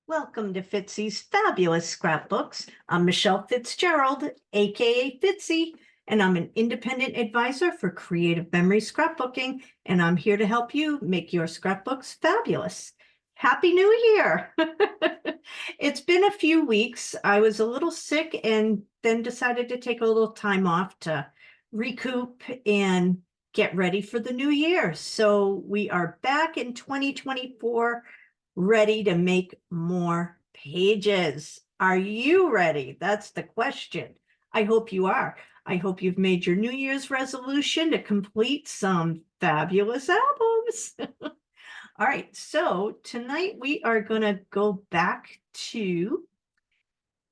Welcome to Fitzy's Fabulous Scrapbooks. I'm Michelle Fitzgerald, aka Fitzy, and I'm an independent advisor for Creative Memory Scrapbooking, and I'm here to help you make your scrapbooks fabulous. Happy New Year! It's been a few weeks. I was a little sick and then decided to take a little time off to recoup and get ready for the new year. So we are back in 2024, ready to make more pages. Are you ready? That's the question. I hope you are. I hope you've made your New Year's resolution to complete some fabulous albums. All right, so tonight we are going to go back to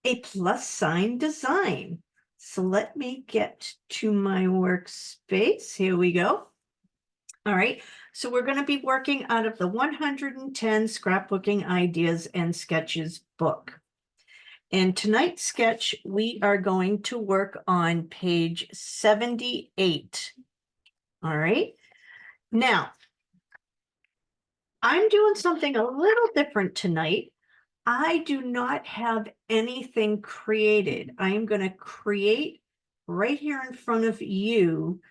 a plus sign design. So let me get to my workspace. Here we go. All right, so we're going to be working out of the 110 Scrapbooking Ideas and Sketches book. And tonight's sketch, we are going to work on page 78. All right, now I'm doing something a little different tonight. I do not have anything created. I am going to create right here in front of you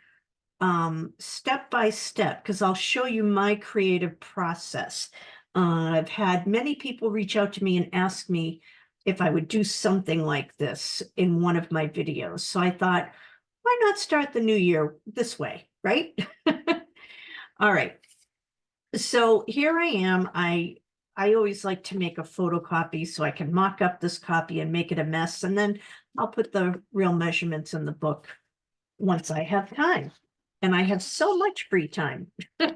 step by step, because I'll show you my creative process. I've had many people reach out to me and ask me if I would do something like this in one of my videos. So I thought, why not start the new year this way, right? All right. So here I am. I always like to make a photocopy so I can mock up this copy and make it a mess. And then I'll put the real measurements in the book once I have time. And I have so much free time. All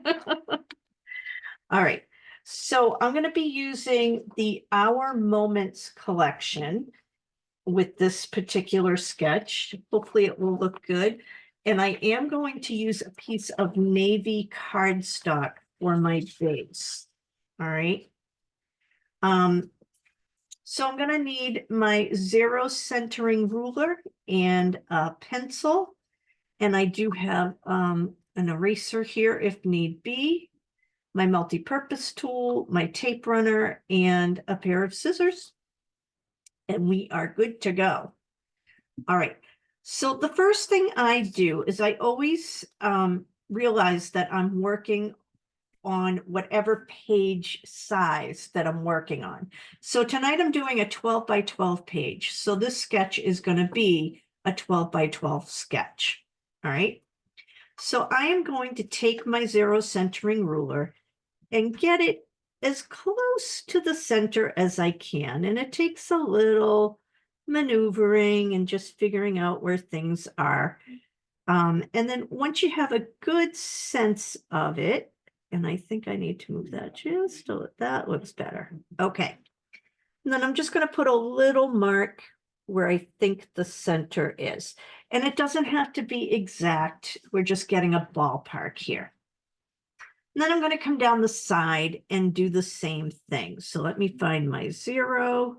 right. So I'm going to be using the Our Moments collection with this particular sketch. Hopefully it will look good. And I am going to use a piece of navy cardstock for my base. All right. So I'm going to need my zero centering ruler and a pencil. And I do have an eraser here if need be, my multi-purpose tool, my tape runner, and a pair of scissors. And we are good to go. All right. So the first thing I do is I always realize that I'm working on whatever page size that I'm working on. So tonight I'm doing a 12 by 12 page. So this sketch is going to be a 12 by 12 sketch. All right. So I am going to take my zero centering ruler and get it as close to the center as I can. And it takes a little maneuvering and just figuring out where things are. And then once you have a good sense of it, and I think I need to move that just a little, that looks better. Okay. And then I'm just going to put a little mark where I think the center is. And it doesn't have to be exact. We're just getting a ballpark here. And then I'm going to come down the side and do the same thing. So let me find my zero.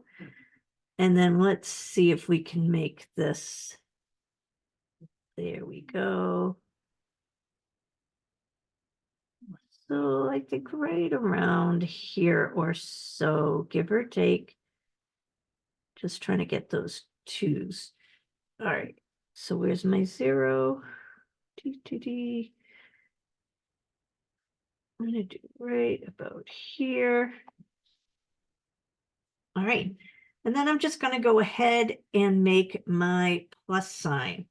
And then let's see if we can make this. There we go. So I think right around here or so, give or take. Just trying to get those twos. All right. So where's my zero? I'm going to do right about here. All right. And then I'm just going to go ahead and make my plus sign.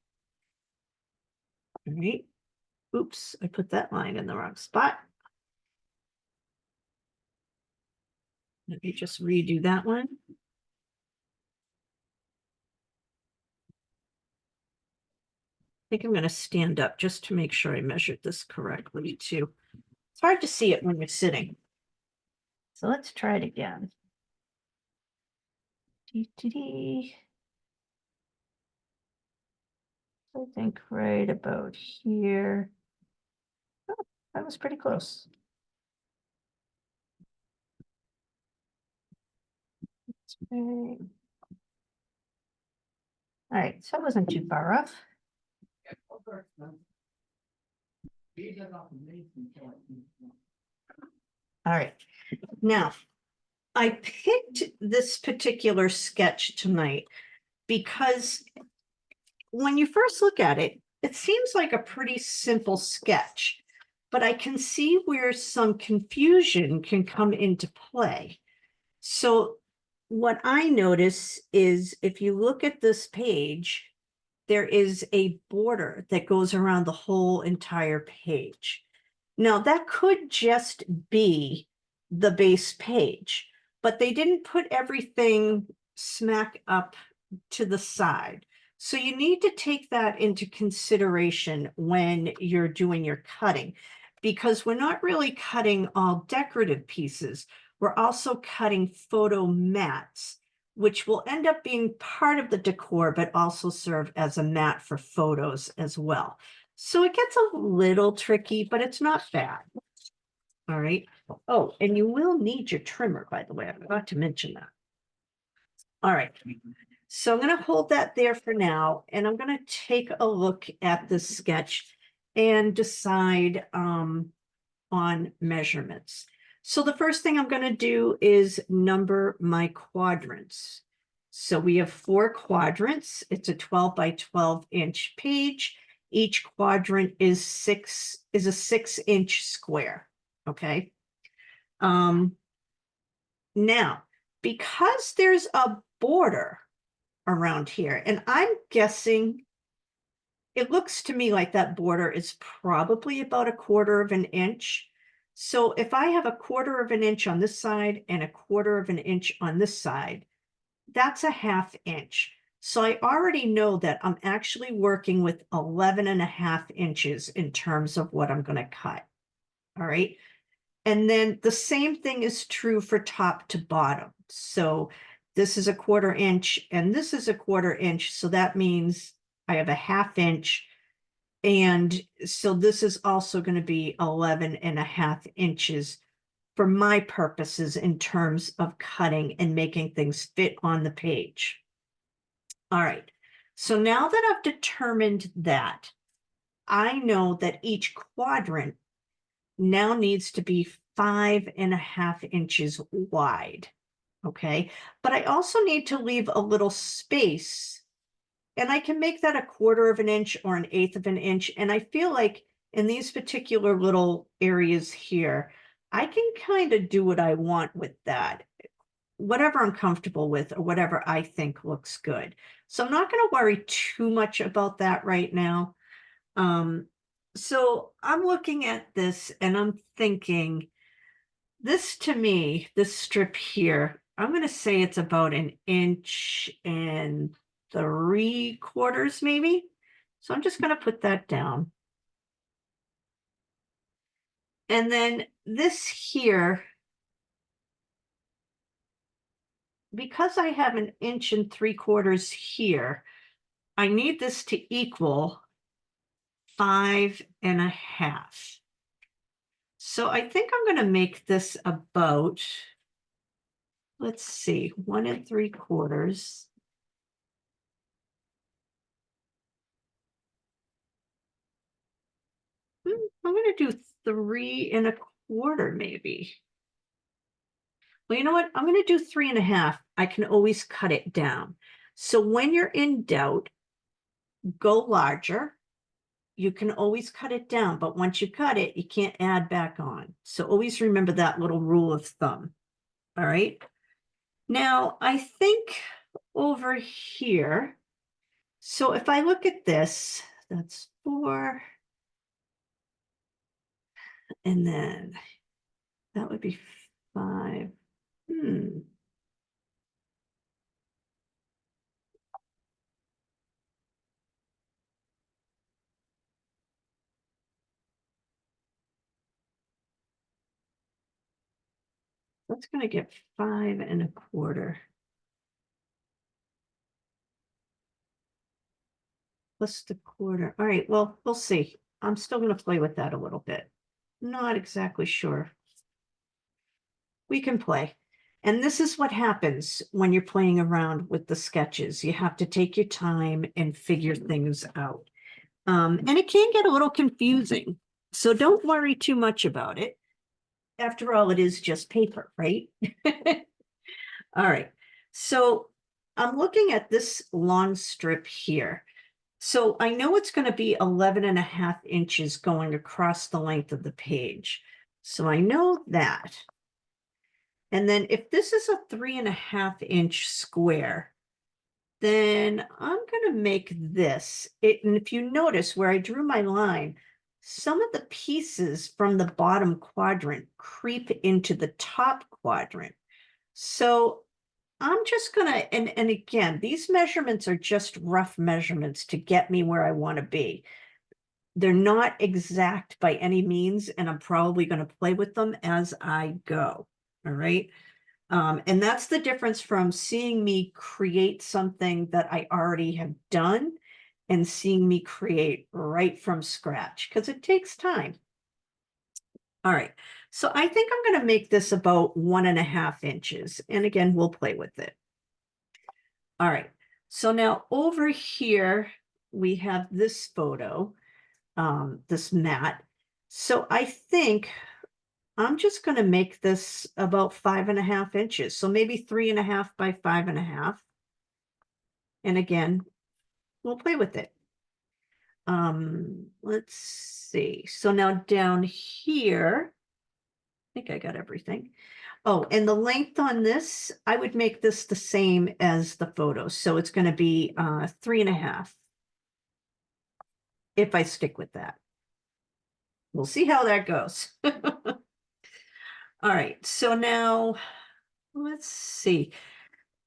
All right. Oops, I put that line in the wrong spot. Let me just redo that one. I think I'm going to stand up just to make sure I measured this correctly too. It's hard to see it when you're sitting. So let's try it again. I think right about here. Oh, that was pretty close. All right, so it wasn't too far off. All right, now I picked this particular sketch tonight because when you first look at it, it seems like a pretty simple sketch, but I can see where some confusion can come into play. So what I notice is if you look at this page, there is a border that goes around the whole entire page. Now, that could just be the base page, but they didn't put everything smack up to the side. So you need to take that into consideration when you're doing your cutting, because we're not really cutting all decorative pieces. We're also cutting photo mats, which will end up being part of the decor, but also serve as a mat for photos as well. So it gets a little tricky, but it's not bad. All right. Oh, and you will need your trimmer, by the way. I forgot to mention that. All right. So I'm going to hold that there for now, and I'm going to take a look at the sketch and decide on measurements. So the first thing I'm going to do is number my quadrants. So we have 4 quadrants. It's a 12 by 12 inch page. Each quadrant is a 6-inch square. Okay. Now, because there's a border around here, and I'm guessing it looks to me like that border is probably about 1/4 of an inch. So if I have 1/4 of an inch on this side and 1/4 of an inch on this side, that's a 1/2 inch. So I already know that I'm actually working with 11.5 inches in terms of what I'm going to cut. All right. And then the same thing is true for top to bottom. So this is 1/4 inch and this is 1/4 inch. So that means I have a 1/2 inch. And so this is also going to be 11.5 inches for my purposes in terms of cutting and making things fit on the page. All right. So now that I've determined that, I know that each quadrant now needs to be 5.5 inches wide. Okay. But I also need to leave a little space, and I can make that 1/4 of an inch or 1/8 of an inch. And I feel like in these particular little areas here, I can kind of do what I want with that, whatever I'm comfortable with or whatever I think looks good. So I'm not going to worry too much about that right now. So I'm looking at this and I'm thinking, this to me, this strip here, I'm going to say it's about 1.75 inches, maybe. So I'm just going to put that down. And then this here, because I have 1.75 inches here, I need this to equal 5.5. So I think I'm going to make this about, let's see, 1 3/4. I'm going to do 3 1/4, maybe. Well, you know what? I'm going to do 3.5. I can always cut it down. So when you're in doubt, go larger. You can always cut it down, but once you cut it, you can't add back on. So always remember that little rule of thumb. All right. Now, I think over here, so if I look at this, that's 4. And then that would be 5. That's going to get 5.25. Plus the 1/4. All right, well, we'll see. I'm still going to play with that a little bit. Not exactly sure. We can play. And this is what happens when you're playing around with the sketches. You have to take your time and figure things out. And it can get a little confusing. So don't worry too much about it. After all, it is just paper, right? All right, so I'm looking at this long strip here. So I know it's going to be 11.5 inches going across the length of the page. So I know that. And then if this is a 3.5 inch square, then I'm going to make this. And if you notice where I drew my line, some of the pieces from the bottom quadrant creep into the top quadrant. So I'm just gonna, and again, these measurements are just rough measurements to get me where I want to be. They're not exact by any means, and I'm probably going to play with them as I go. All right. And that's the difference from seeing me create something that I already have done and seeing me create right from scratch, because it takes time. All right, so I think I'm going to make this about 1.5 inches. And again, we'll play with it. All right, so now over here, we have this photo, this mat. So I think I'm just going to make this about 5.5 inches. So maybe 3.5 by 5.5. And again, we'll play with it. Let's see. So now down here, I think I got everything. Oh, and the length on this, I would make this the same as the photo. So it's going to be 3.5 if I stick with that. We'll see how that goes. All right, so now let's see.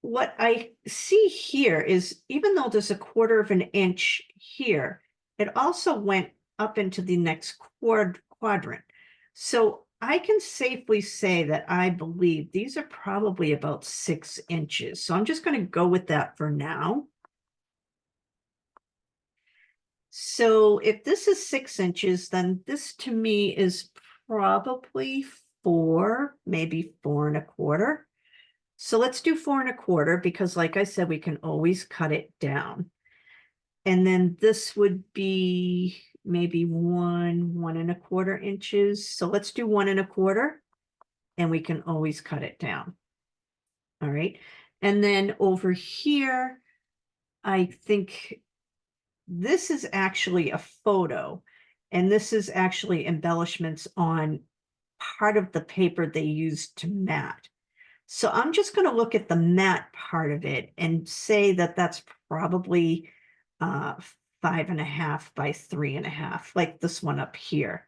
What I see here is, even though there's 1/4 here, it also went up into the next quadrant. So I can safely say that I believe these are probably about 6 inches. So I'm just going to go with that for now. So if this is 6 inches, then this to me is probably 4, maybe 4.25. So let's do 4.25, because like I said, we can always cut it down. And then this would be maybe 1.25 inches. So let's do 1.25, and we can always cut it down. All right. And then over here, I think this is actually a photo, and this is actually embellishments on part of the paper they used to mat. So I'm just going to look at the mat part of it and say that that's probably 5.5 by 3.5, like this one up here.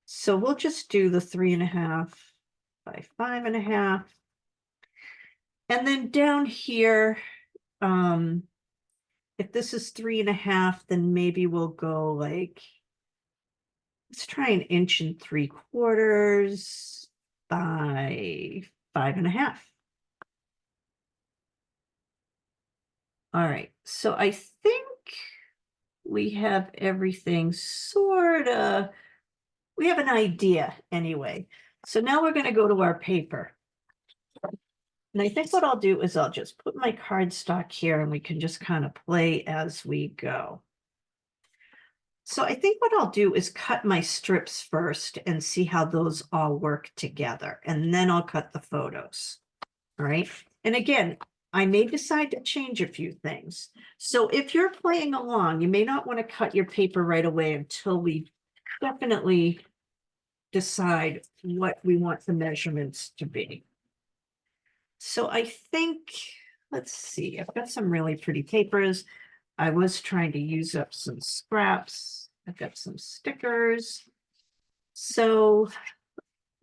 So we'll just do the 3.5 by 5.5. And then down here, if this is 3.5, then maybe we'll go like, let's try 1 3/4 inches by 5.5. All right, so I think we have everything sort of, we have an idea anyway. So now we're going to go to our paper. And I think what I'll do is I'll just put my cardstock here, and we can just kind of play as we go. So I think what I'll do is cut my strips first and see how those all work together. And then I'll cut the photos. All right. And again, I may decide to change a few things. So if you're playing along, you may not want to cut your paper right away until we definitely decide what we want the measurements to be. So I think, let's see, I've got some really pretty papers. I was trying to use up some scraps. I've got some stickers. So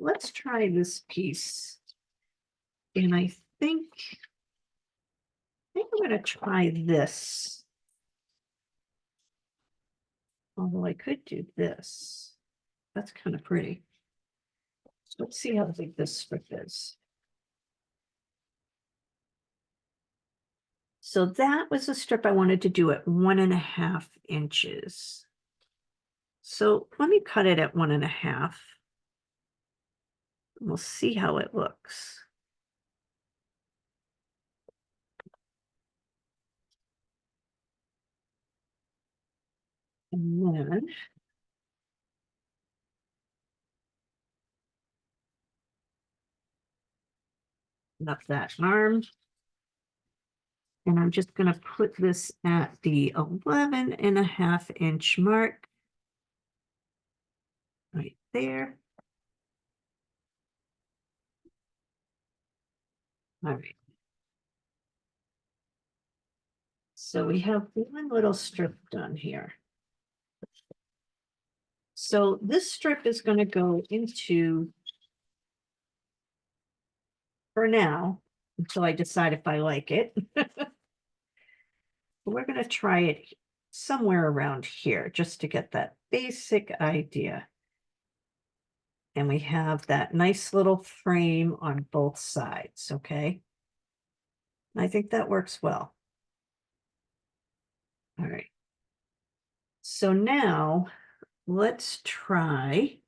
let's try this piece. And I think I'm going to try this. Although I could do this. That's kind of pretty. So let's see how big this strip is. So that was a strip I wanted to do at 1.5 inches. So let me cut it at 1.5. We'll see how it looks. And then up that arm. And I'm just going to put this at the 11.5-inch mark. Right there. All right. So we have one little strip done here. So this strip is going to go into, for now, until I decide if I like it. We're going to try it somewhere around here just to get that basic idea. And we have that nice little frame on both sides, okay? I think that works well. All right. So now let's try,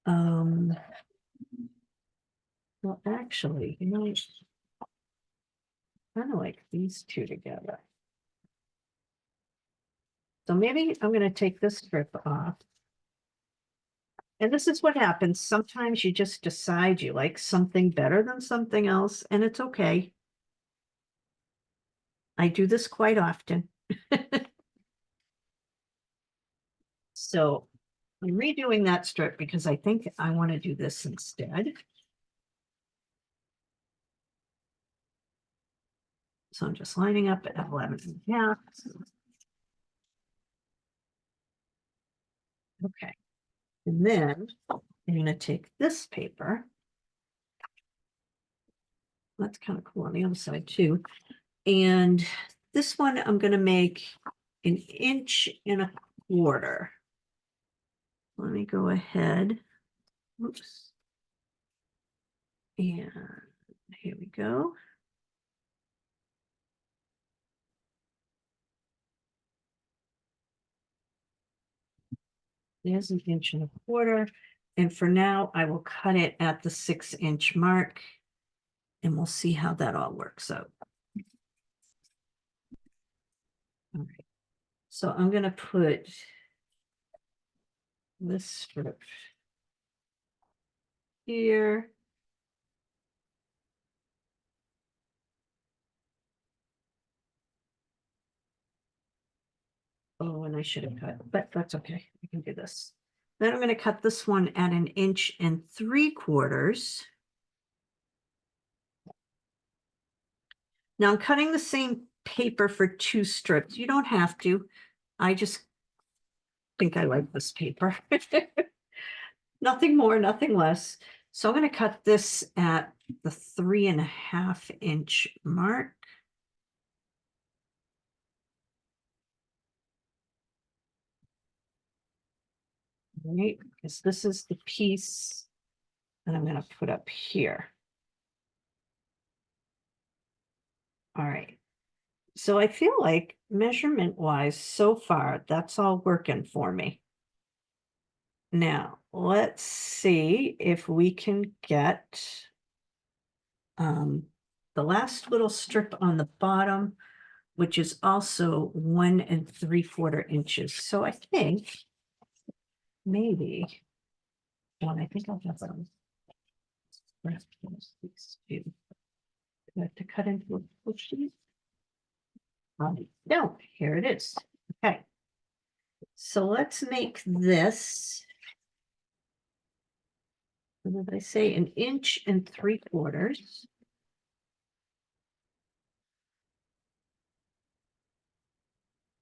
well, actually, you know, I kind of like these two together. So maybe I'm going to take this strip off. And this is what happens. Sometimes you just decide you like something better than something else, and it's okay. I do this quite often. So I'm redoing that strip because I think I want to do this instead. So I'm just lining up at 11.5. Okay. And then I'm going to take this paper. That's kind of cool on the other side too. And this one I'm going to make 1.25 inches. Let me go ahead. Oops. And here we go. There's 1.25 inches. And for now, I will cut it at the 6-inch mark. And we'll see how that all works out. All right. So I'm going to put this strip here. Oh, and I should have cut, but that's okay. I can do this. Then I'm going to cut this one at 1.75 inches. Now I'm cutting the same paper for 2 strips. You don't have to. I just think I like this paper. Nothing more, nothing less. So I'm going to cut this at the 3.5-inch mark. Right, because this is the piece that I'm going to put up here. All right. So I feel like measurement wise, so far, that's all working for me. Now, let's see if we can get the last little strip on the bottom, which is also 1.75 inches. So I think maybe, well, I think I'll have these two. Do I have to cut into a push sheet? No, here it is. Okay. So let's make this, what did I say, 1.75 inches.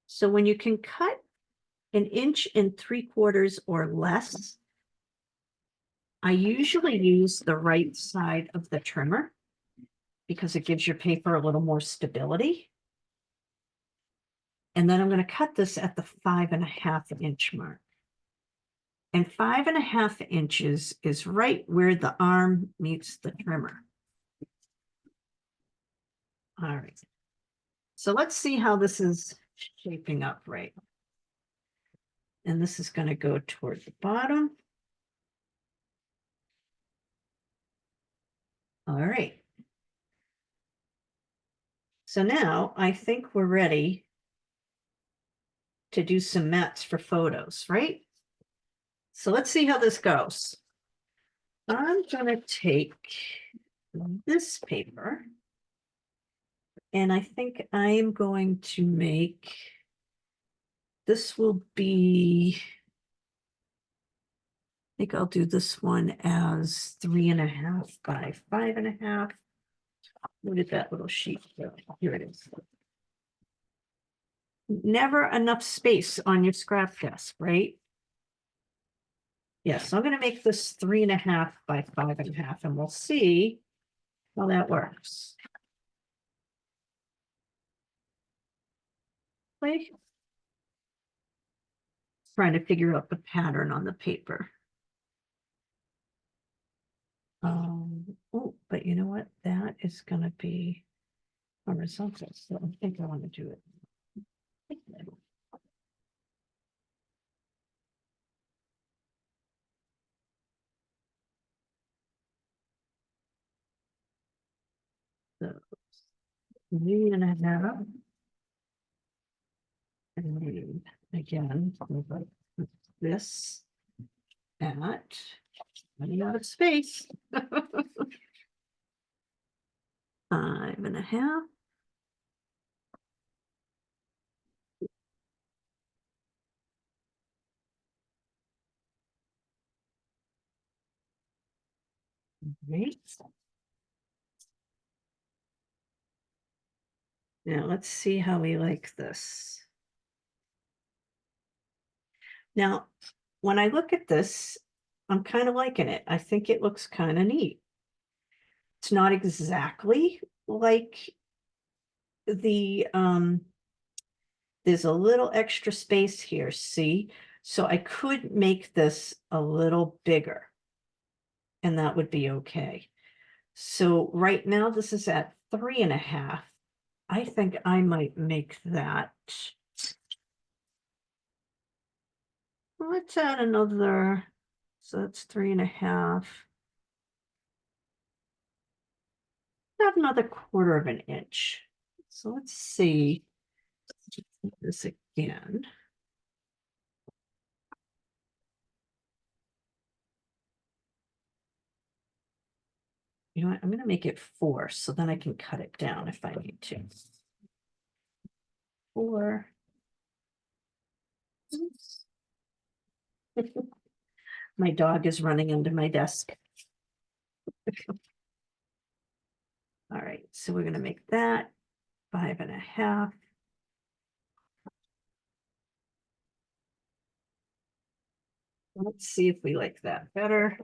So when you can cut 1.75 inches or less, I usually use the right side of the trimmer because it gives your paper a little more stability. And then I'm going to cut this at the 5.5-inch mark. And 5.5 inches is right where the arm meets the trimmer. All right. So let's see how this is shaping up right. And this is going to go toward the bottom. All right. So now I think we're ready to do some mats for photos, right? So let's see how this goes. I'm going to take this paper. And I think I am going to make, this will be, I think I'll do this one as 3.5 by 5.5. Where did that little sheet go? Here it is. Never enough space on your scrap desk, right? Yes, so I'm going to make this 3.5 by 5.5, and we'll see how that works. Like, trying to figure out the pattern on the paper. Oh, but you know what? That is going to be horizontal, so I think I want to do it. So 3.5. And then again, this at running out of space. 5.5. Great. Now let's see how we like this. Now, when I look at this, I'm kind of liking it. I think it looks kind of neat. It's not exactly like the, there's a little extra space here, see? So I could make this a little bigger, and that would be okay. So right now this is at 3.5. I think I might make that. Let's add another, so that's 3.5. Add another 1/4 of an inch. So let's see this again. You know what? I'm going to make it 4, so then I can cut it down if I need to. 4. My dog is running under my desk. All right, so we're going to make that 5.5. Let's see if we like that better.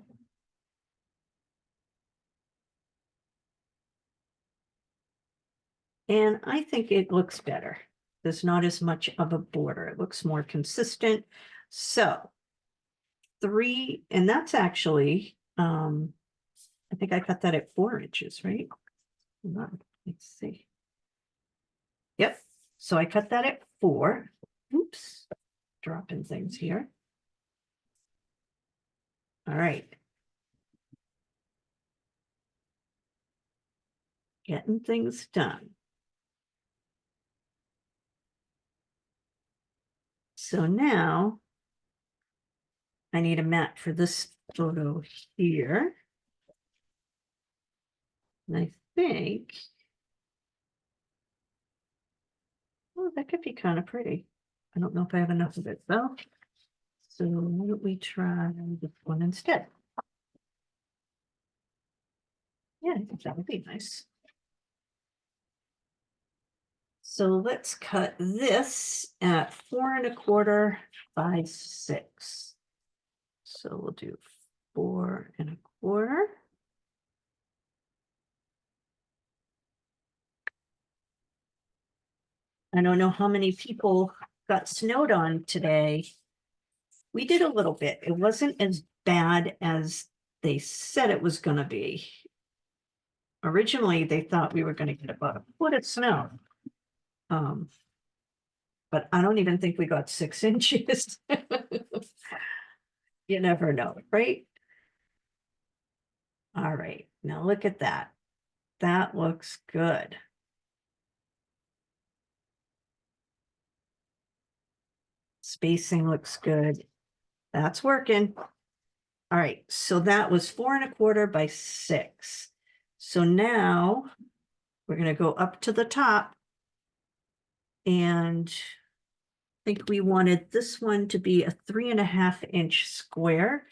And I think it looks better. There's not as much of a border. It looks more consistent. So 3, and that's actually, I think I cut that at 4 inches, right? Hold on, let's see. Yep, so I cut that at 4. Oops, dropping things here. All right. Getting things done. So now I need a mat for this photo here. And I think, oh, that could be kind of pretty. I don't know if I have enough of it though. So why don't we try this one instead? Yeah, I think that would be nice. So let's cut this at 4.25 by 6. So we'll do 4.25. I don't know how many people got snowed on today. We did a little bit. It wasn't as bad as they said it was going to be. Originally, they thought we were going to get about 1 foot of snow. But I don't even think we got 6 inches. You never know, right? All right, now look at that. That looks good. Spacing looks good. That's working. All right, so that was 4.25 by 6. So now we're going to go up to the top, and I think we wanted this one to be a 3.5-inch square.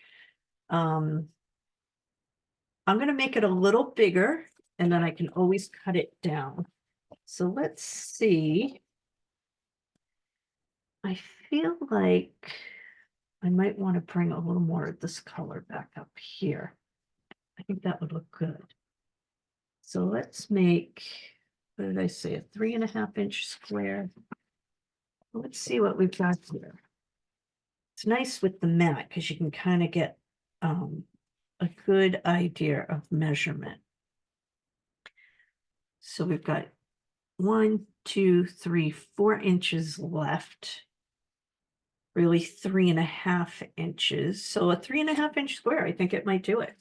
I'm going to make it a little bigger, and then I can always cut it down. So let's see. I feel like I might want to bring a little more of this color back up here. I think that would look good. So let's make, what did I say, a 3.5-inch square. Let's see what we've got here. It's nice with the mat because you can kind of get a good idea of measurement. So we've got 1, 2, 3, 4 inches left. Really 3.5 inches. So a 3.5-inch square, I think it might do it.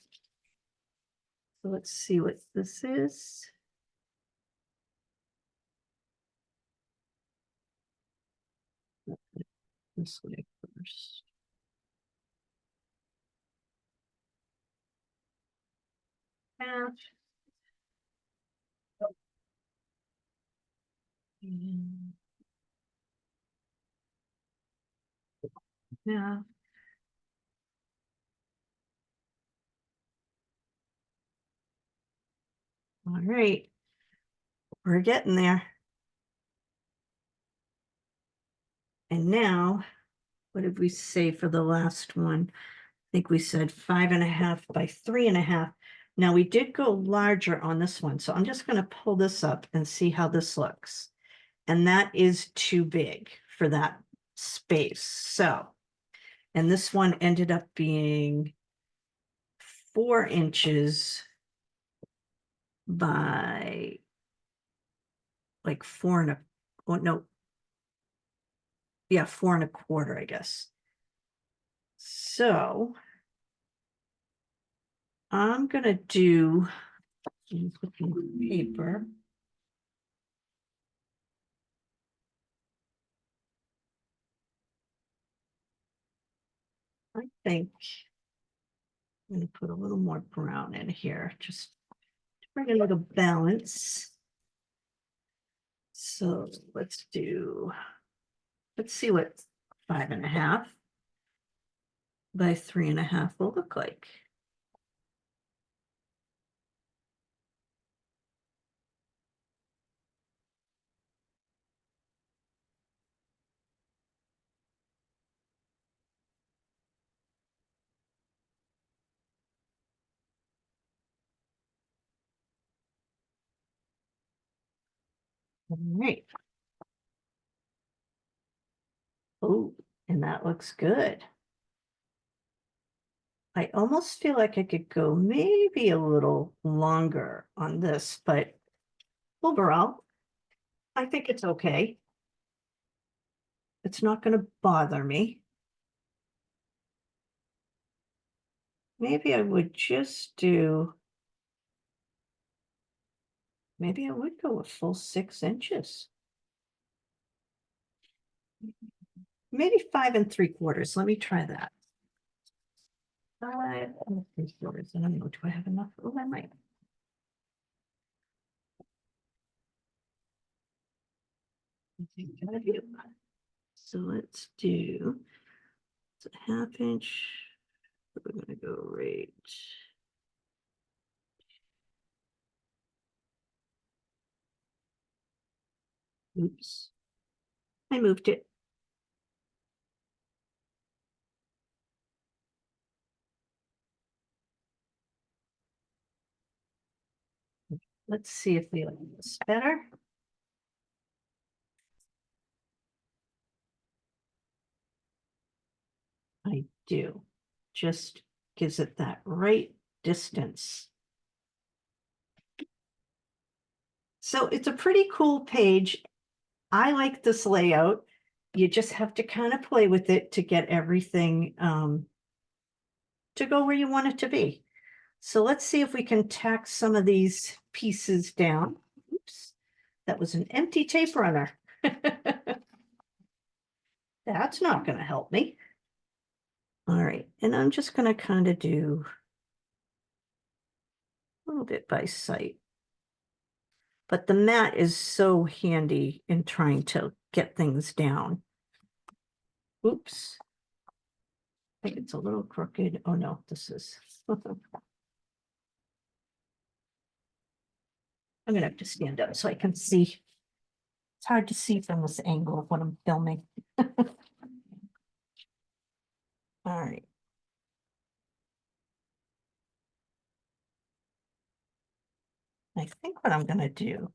So let's see what this is. This way first. Half. And half. All right. We're getting there. And now, what did we say for the last one? I think we said 5.5 by 3.5. Now we did go larger on this one. So I'm just going to pull this up and see how this looks. And that is too big for that space. So, and this one ended up being 4 inches by like 4.25. Oh, no. Yeah, 4.25, I guess. So I'm going to do paper. I think I'm going to put a little more brown in here, just to bring a little balance. So let's see what 5.5 by 3.5 will look like. All right. Oh, and that looks good. I almost feel like I could go maybe a little longer on this, but overall, I think it's okay. It's not going to bother me. Maybe I would just do, maybe I would go a full 6 inches. Maybe 5 3/4. Let me try that. 5 3/4. I don't know. Do I have enough? Oh, I might. I think I do. So let's do, it's a 1/2 inch. We're going to go right. Oops. I moved it. Let's see if we like this better. I do. Just gives it that right distance. So it's a pretty cool page. I like this layout. You just have to kind of play with it to get everything to go where you want it to be. So let's see if we can tack some of these pieces down. Oops, that was an empty tape runner. That's not going to help me. All right, and I'm just going to kind of do a little bit by sight. But the mat is so handy in trying to get things down. Oops. I think it's a little crooked. Oh no, this is. I'm gonna have to stand up so I can see. It's hard to see from this angle of what I'm filming. All right. I think what I'm gonna do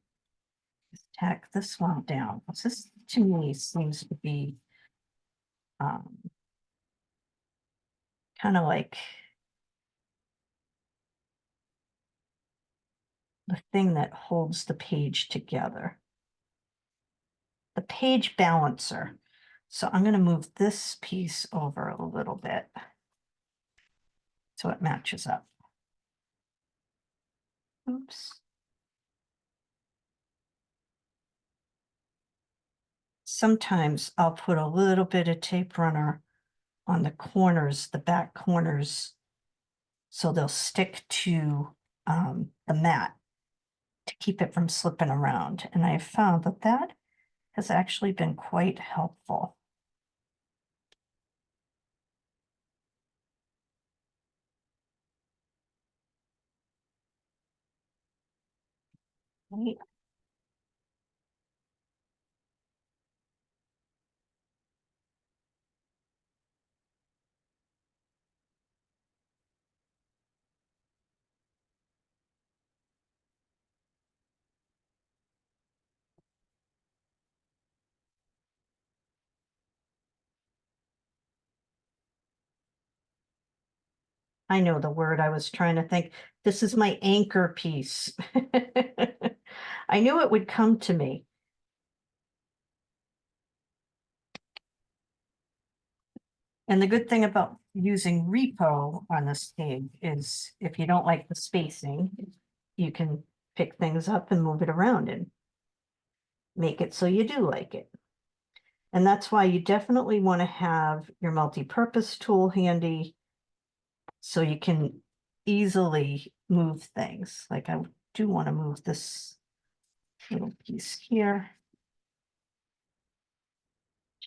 is tack this one down. This to me seems to be kind of like the thing that holds the page together. The page balancer. So I'm going to move this piece over a little bit so it matches up. Oops. Sometimes I'll put a little bit of tape runner on the corners, the back corners, so they'll stick to the mat to keep it from slipping around. And I've found that that has actually been quite helpful. Right. I know the word I was trying to think. This is my anchor piece. I knew it would come to me. And the good thing about using repo on this page is if you don't like the spacing, you can pick things up and move it around and make it so you do like it. And that's why you definitely want to have your multi-purpose tool handy so you can easily move things. Like I do want to move this little piece here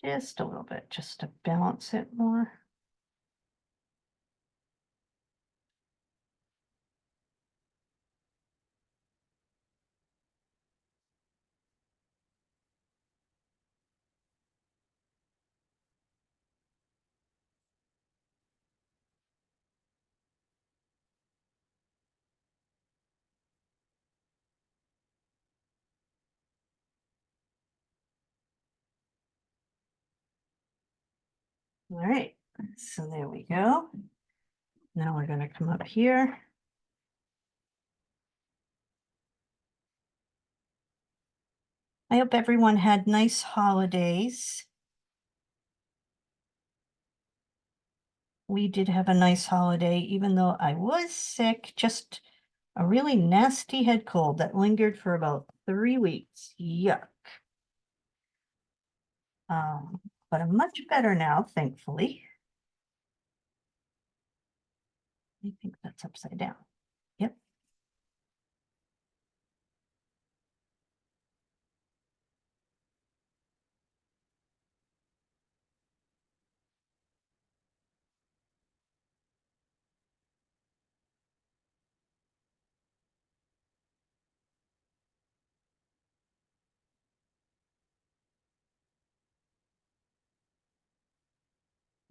just a little bit, just to balance it more. All right, so there we go. Now we're going to come up here. I hope everyone had nice holidays. We did have a nice holiday, even though I was sick, just a really nasty head cold that lingered for about 3 weeks. Yuck. But I'm much better now, thankfully. I think that's upside down. Yep.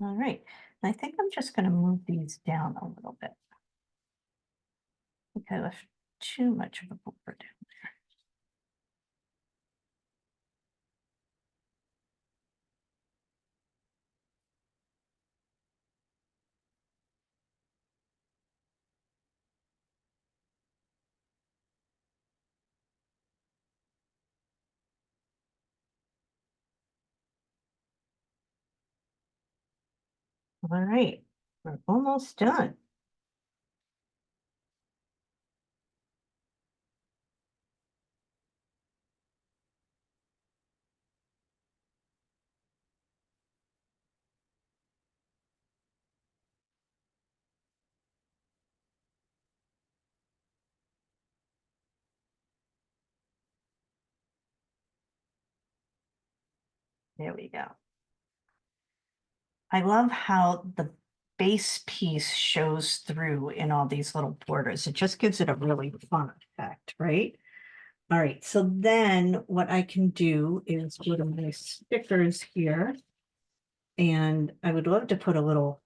All right. I think I'm just going to move these down a little bit. I think I left too much of a border down there. All right. We're almost done. There we go. I love how the base piece shows through in all these little borders. It just gives it a really fun effect, right? All right, so then what I can do is go to my stickers here. And I would love to put a little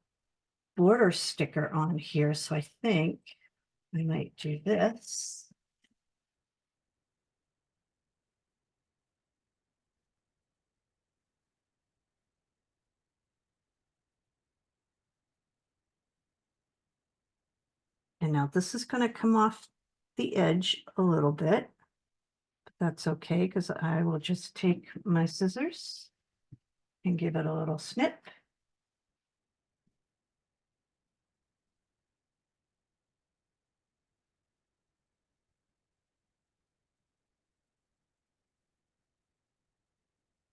border sticker on here. So I think I might do this. And now this is going to come off the edge a little bit, but that's okay because I will just take my scissors and give it a little snip.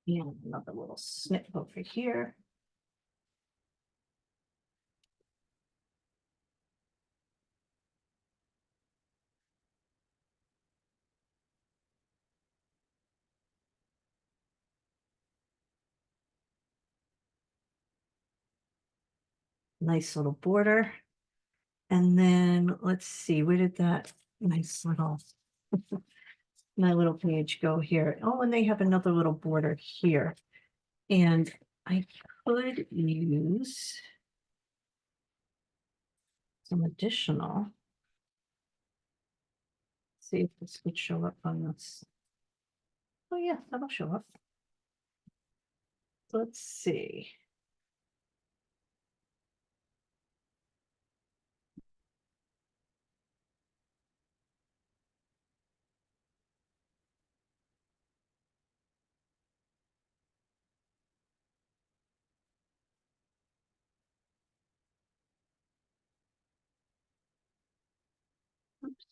And another little snip over here. Nice little border. And then let's see, where did that nice little my little page go here? Oh, and they have another little border here. And I could use some additional. See if this would show up on this. Oh yeah, that'll show up. Let's see. Oops.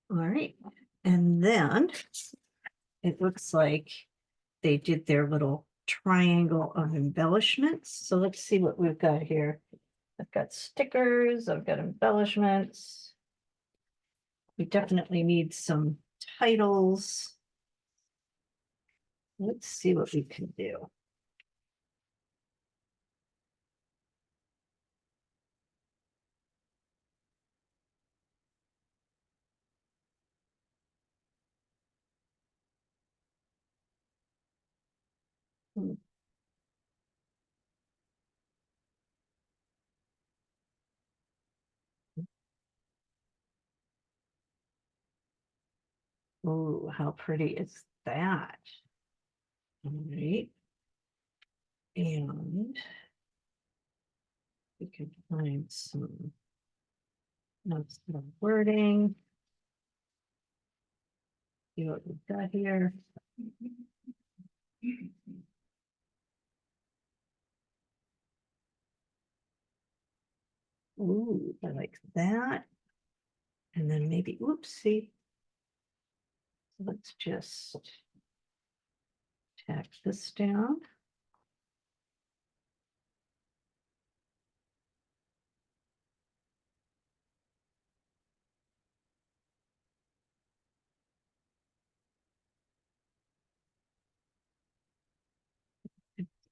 All right, and then it looks like they did their little triangle of embellishments. So let's see what we've got here. I've got stickers, I've got embellishments. We definitely need some titles. Let's see what we can do. Hmm. Oh, how pretty is that? All right. And we can find some notes of wording. See what we've got here. Ooh, I like that. And then maybe, oopsie. Let's just tack this down.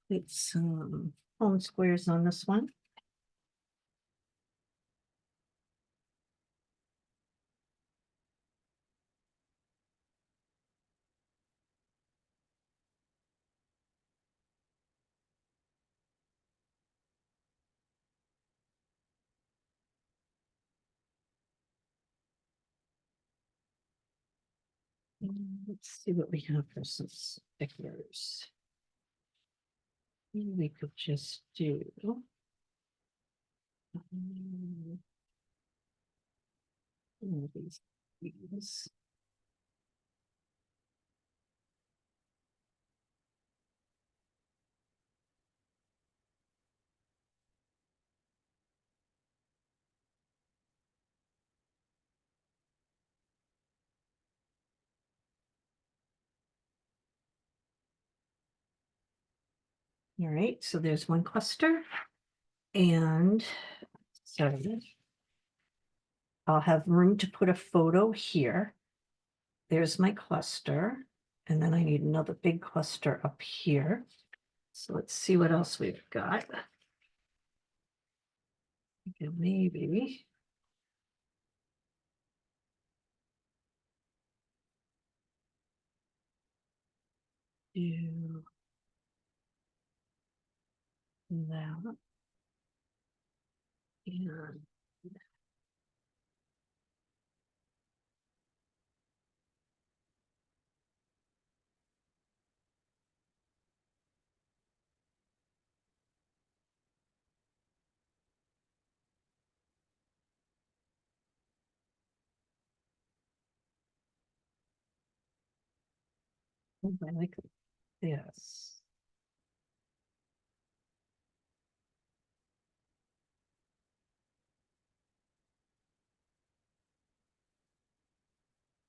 Put some home squares on this one. Let's see what we have for some stickers. We could just do these. All right, so there's one cluster. And so I'll have room to put a photo here. There's my cluster. And then I need another big cluster up here. So let's see what else we've got. Okay, maybe. Do that. And I like this.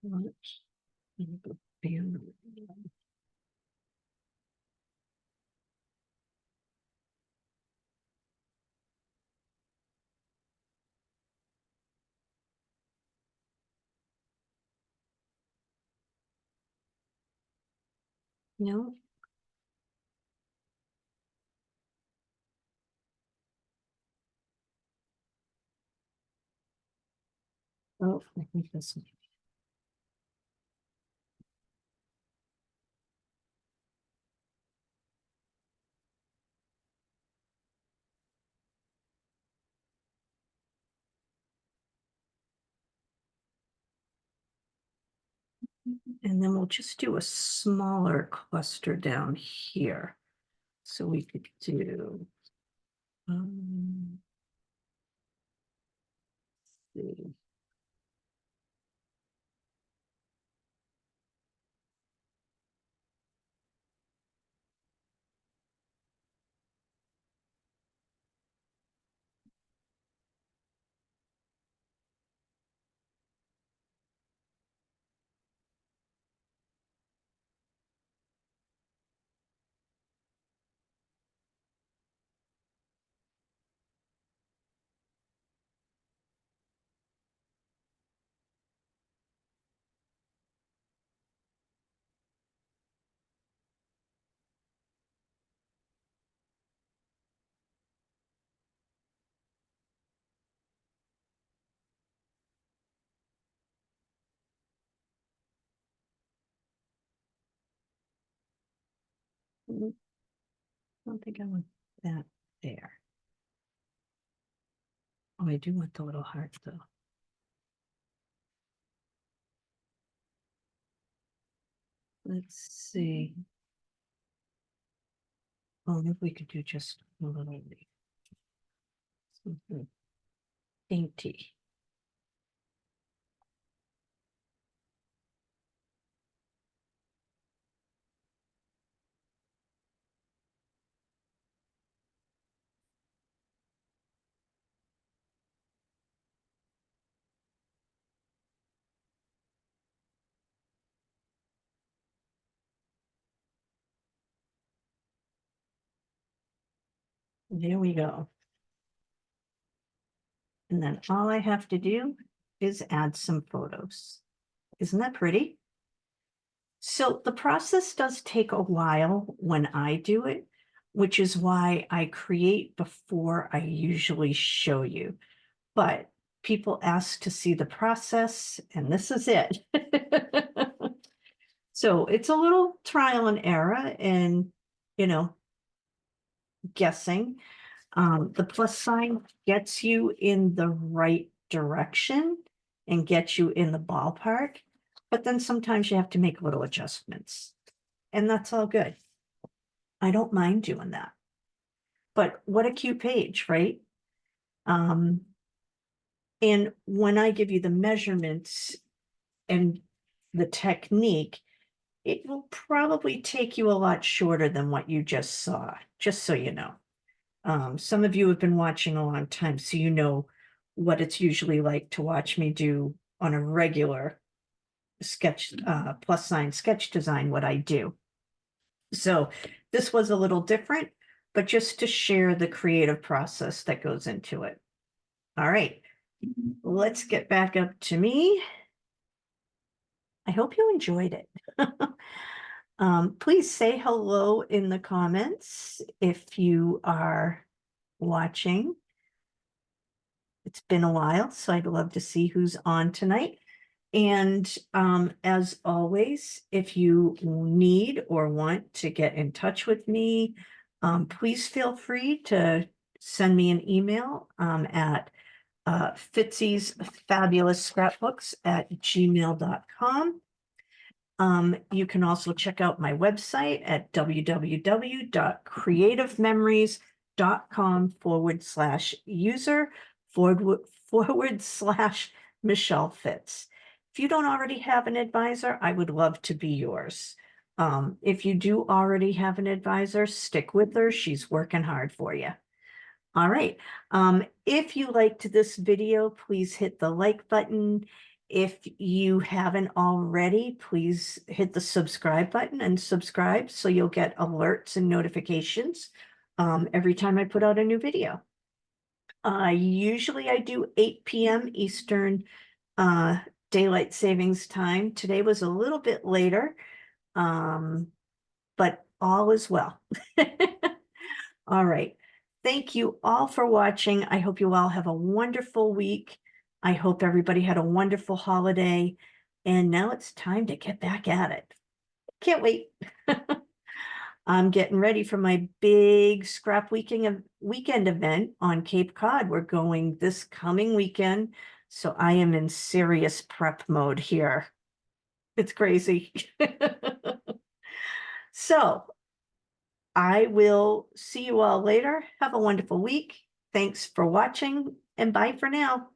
Much. No. Oh, I think this one. And then we'll just do a smaller cluster down here. So we could do, see. I don't think I want that there. Oh, I do want the little heart though. Let's see. Oh, maybe we could do just a little something dainty. There we go. And then all I have to do is add some photos. Isn't that pretty? So the process does take a while when I do it, which is why I create before I usually show you. But people ask to see the process, and this is it. So it's a little trial and error and, guessing. The plus sign gets you in the right direction and gets you in the ballpark, but then sometimes you have to make little adjustments, and that's all good. I don't mind doing that. But what a cute page, right? And when I give you the measurements and the technique, it will probably take you a lot shorter than what you just saw, just so you know. Some of you have been watching a long time, so you know what it's usually like to watch me do on a regular sketch, plus sign sketch design, what I do. So this was a little different, but just to share the creative process that goes into it. All right, let's get back up to me. I hope you enjoyed it. Please say hello in the comments if you are watching. It's been a while, so I'd love to see who's on tonight. And as always, if you need or want to get in touch with me, please feel free to send me an email at Fitzy's Fabulous Scrapbooks at gmail.com. You can also check out my website at www.creativememories.com/user/Michelle Fitz. If you don't already have an advisor, I would love to be yours. If you do already have an advisor, stick with her. She's working hard for you. All right. If you liked this video, please hit the like button. If you haven't already, please hit the subscribe button and subscribe so you'll get alerts and notifications every time I put out a new video. Usually I do 8 p.m. Eastern Daylight Savings Time. Today was a little bit later, but all is well. All right. Thank you all for watching. I hope you all have a wonderful week. I hope everybody had a wonderful holiday. And now it's time to get back at it. Can't wait. I'm getting ready for my big scrap weekend event on Cape Cod. We're going this coming weekend. So I am in serious prep mode here. It's crazy. So I will see you all later. Have a wonderful week. Thanks for watching, and bye for now.